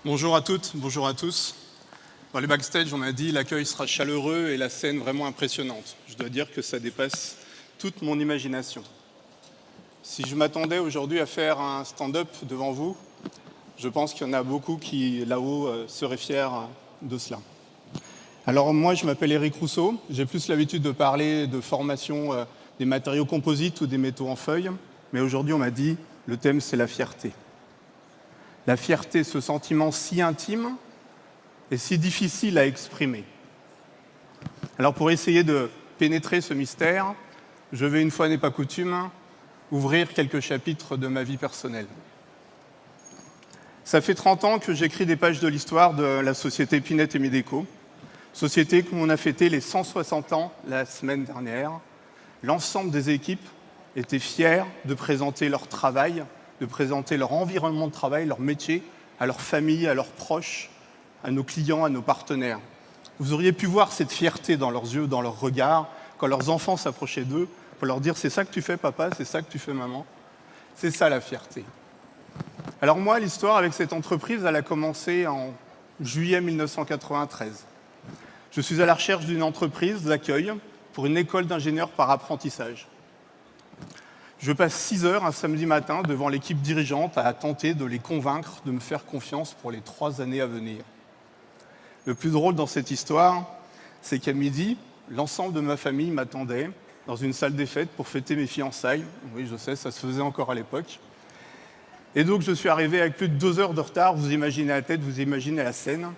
Bonjour à toutes, bonjour à tous. Dans les backstage, on m'a dit l'accueil sera chaleureux et la scène vraiment impressionnante. Je dois dire que ça dépasse toute mon imagination. Si je m'attendais aujourd'hui à faire un stand-up devant vous, je pense qu'il y en a beaucoup qui, là-haut, seraient fiers de cela. Alors moi, je m'appelle Éric Rousseau. J'ai plus l'habitude de parler de formation des matériaux composites ou des métaux en feuilles. Mais aujourd'hui, on m'a dit, le thème, c'est la fierté. La fierté, ce sentiment si intime et si difficile à exprimer. Alors pour essayer de pénétrer ce mystère, je vais, une fois n'est pas coutume, ouvrir quelques chapitres de ma vie personnelle. Ça fait 30 ans que j'écris des pages de l'histoire de la société Pinette et Medeco, société où on a fêté les 160 ans la semaine dernière. L'ensemble des équipes étaient fiers de présenter leur travail, de présenter leur environnement de travail, leur métier, à leurs familles, à leurs proches, à nos clients, à nos partenaires. Vous auriez pu voir cette fierté dans leurs yeux, dans leurs regards, quand leurs enfants s'approchaient d'eux, pour leur dire « c'est ça que tu fais papa, c'est ça que tu fais maman ». C'est ça la fierté. Alors moi, l'histoire avec cette entreprise, elle a commencé en juillet 1993. Je suis à la recherche d'une entreprise d'accueil pour une école d'ingénieurs par apprentissage. Je passe 6 heures un samedi matin devant l'équipe dirigeante à tenter de les convaincre de me faire confiance pour les 3 années à venir. Le plus drôle dans cette histoire, c'est qu'à midi, l'ensemble de ma famille m'attendait dans une salle des fêtes pour fêter mes fiançailles. Oui, je sais, ça se faisait encore à l'époque. Et donc, je suis arrivé avec plus de 2 heures de retard. Vous imaginez la tête, vous imaginez la scène.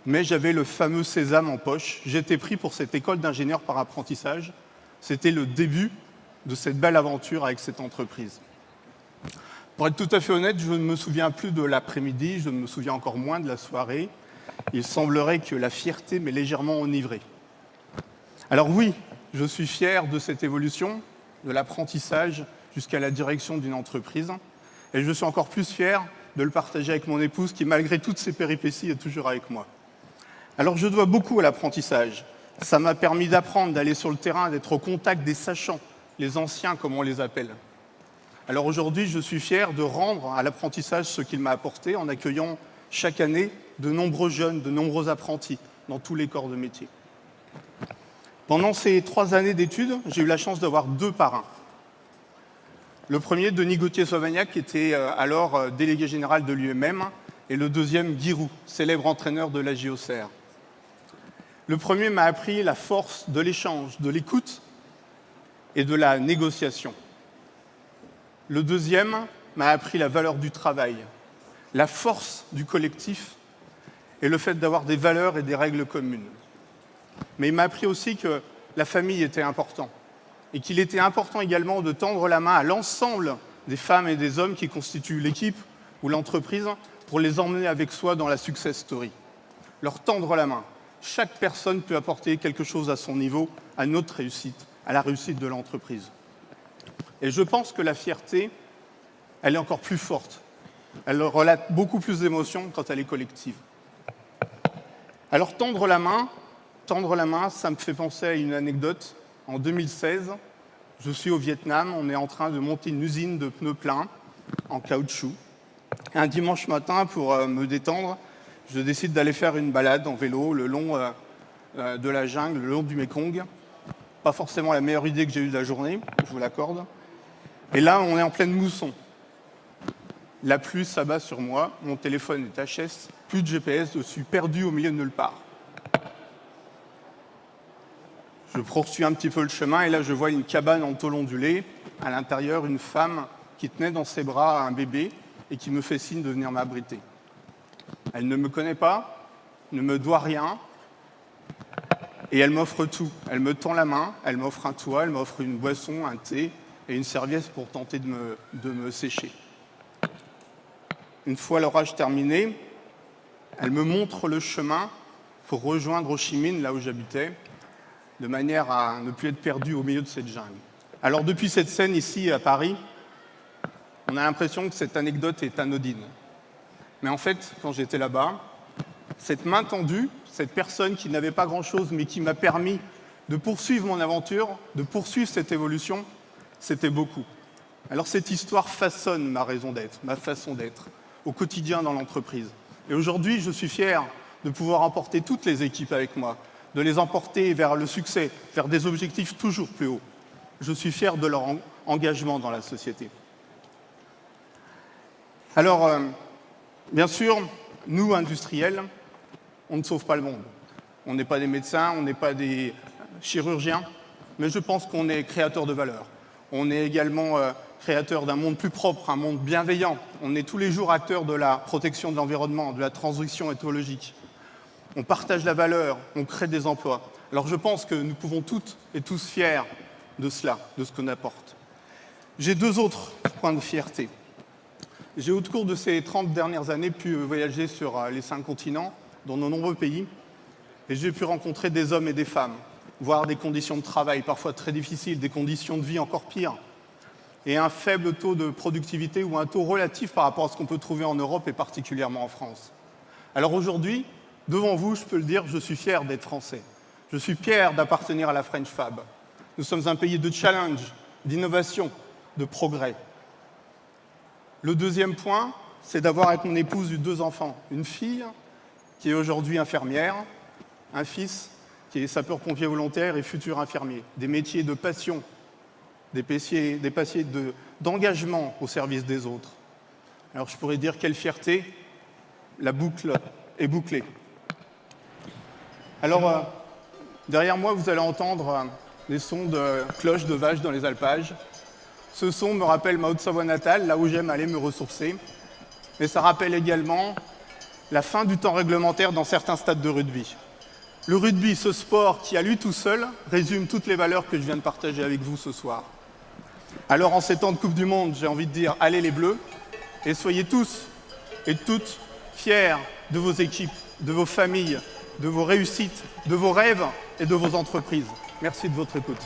Mais j'avais le fameux sésame en poche. J'étais pris pour cette école d'ingénieurs par apprentissage. C'était le début de cette belle aventure avec cette entreprise. Pour être tout à fait honnête, je ne me souviens plus de l'après-midi, je ne me souviens encore moins de la soirée. Il semblerait que la fierté m'ait légèrement enivré. Alors oui, je suis fier de cette évolution, de l'apprentissage jusqu'à la direction d'une entreprise. Et je suis encore plus fier de le partager avec mon épouse qui, malgré toutes ses péripéties, est toujours avec moi. Alors je dois beaucoup à l'apprentissage. Ça m'a permis d'apprendre, d'aller sur le terrain, d'être au contact des sachants, les anciens comme on les appelle. Alors aujourd'hui, je suis fier de rendre à l'apprentissage ce qu'il m'a apporté en accueillant chaque année de nombreux jeunes, de nombreux apprentis dans tous les corps de métier. Pendant ces 3 années d'études, j'ai eu la chance d'avoir 2 parrains. Le premier, Denis Gauthier-Sauvagnac, qui était alors délégué général de l'UMM, et le deuxième, Guy Roux, célèbre entraîneur de la JOCR. Le premier m'a appris la force de l'échange, de l'écoute et de la négociation. Le deuxième m'a appris la valeur du travail, la force du collectif et le fait d'avoir des valeurs et des règles communes. Mais il m'a appris aussi que la famille était importante et qu'il était important également de tendre la main à l'ensemble des femmes et des hommes qui constituent l'équipe ou l'entreprise pour les emmener avec soi dans la success story. Leur tendre la main. Chaque personne peut apporter quelque chose à son niveau, à notre réussite, à la réussite de l'entreprise. Et je pense que la fierté, elle est encore plus forte. Elle relate beaucoup plus d'émotions quand elle est collective. Alors tendre la main, ça me fait penser à une anecdote. En 2016, je suis au Vietnam, on est en train de monter une usine de pneus pleins en caoutchouc. Un dimanche matin, pour me détendre, je décide d'aller faire une balade en vélo le long de la jungle, le long du Mékong. Pas forcément la meilleure idée que j'ai eue de la journée, je vous l'accorde. Et là, on est en pleine mousson. La pluie s'abat sur moi, mon téléphone est HS, plus de GPS, je suis perdu au milieu de nulle part. Je poursuis un petit peu le chemin et là, je vois une cabane en tôle ondulée. À l'intérieur, une femme qui tenait dans ses bras un bébé et qui me fait signe de venir m'abriter. Elle ne me connaît pas, ne me doit rien et elle m'offre tout. Elle me tend la main, elle m'offre un toit, elle m'offre une boisson, un thé et une serviette pour tenter de me sécher. Une fois l'orage terminé, elle me montre le chemin pour rejoindre Ho Chi Minh, là où j'habitais, de manière à ne plus être perdu au milieu de cette jungle. Alors depuis cette scène ici à Paris, on a l'impression que cette anecdote est anodine. Mais en fait, quand j'étais là-bas, cette main tendue, cette personne qui n'avait pas grand-chose mais qui m'a permis de poursuivre mon aventure, de poursuivre cette évolution, c'était beaucoup. Alors cette histoire façonne ma raison d'être, ma façon d'être, au quotidien dans l'entreprise. Et aujourd'hui, je suis fier de pouvoir emporter toutes les équipes avec moi, de les emporter vers le succès, vers des objectifs toujours plus hauts. Je suis fier de leur engagement dans la société. Alors, bien sûr, nous, industriels, on ne sauve pas le monde. On n'est pas des médecins, on n'est pas des chirurgiens, mais je pense qu'on est créateurs de valeur. On est également créateurs d'un monde plus propre, un monde bienveillant. On est tous les jours acteurs de la protection de l'environnement, de la transition écologique. On partage la valeur, on crée des emplois. Alors je pense que nous pouvons toutes et tous fiers de cela, de ce qu'on apporte. J'ai deux autres points de fierté. J'ai au cours de ces 30 dernières années pu voyager sur les 5 continents, dans de nombreux pays, et j'ai pu rencontrer des hommes et des femmes, voir des conditions de travail parfois très difficiles, des conditions de vie encore pires, et un faible taux de productivité ou un taux relatif par rapport à ce qu'on peut trouver en Europe et particulièrement en France. Alors aujourd'hui, devant vous, je peux le dire, je suis fier d'être français. Je suis fier d'appartenir à la French Fab. Nous sommes un pays de challenge, d'innovation, de progrès. Le deuxième point, c'est d'avoir avec mon épouse eu 2 enfants. Une fille qui est aujourd'hui infirmière, un fils qui est sapeur-pompier volontaire et futur infirmier. Des métiers de passion, des métiers d'engagement au service des autres. Alors je pourrais dire quelle fierté, la boucle est bouclée. Alors, derrière moi, vous allez entendre des sons de cloches de vaches dans les alpages. Ce son me rappelle ma Haute-Savoie natale, là où j'aime aller me ressourcer. Mais ça rappelle également la fin du temps réglementaire dans certains stades de rugby. Le rugby, ce sport qui, à lui tout seul, résume toutes les valeurs que je viens de partager avec vous ce soir. Alors, en ces temps de Coupe du Monde, j'ai envie de dire « Allez les Bleus !» et soyez tous et toutes fiers de vos équipes, de vos familles, de vos réussites, de vos rêves et de vos entreprises. Merci de votre écoute.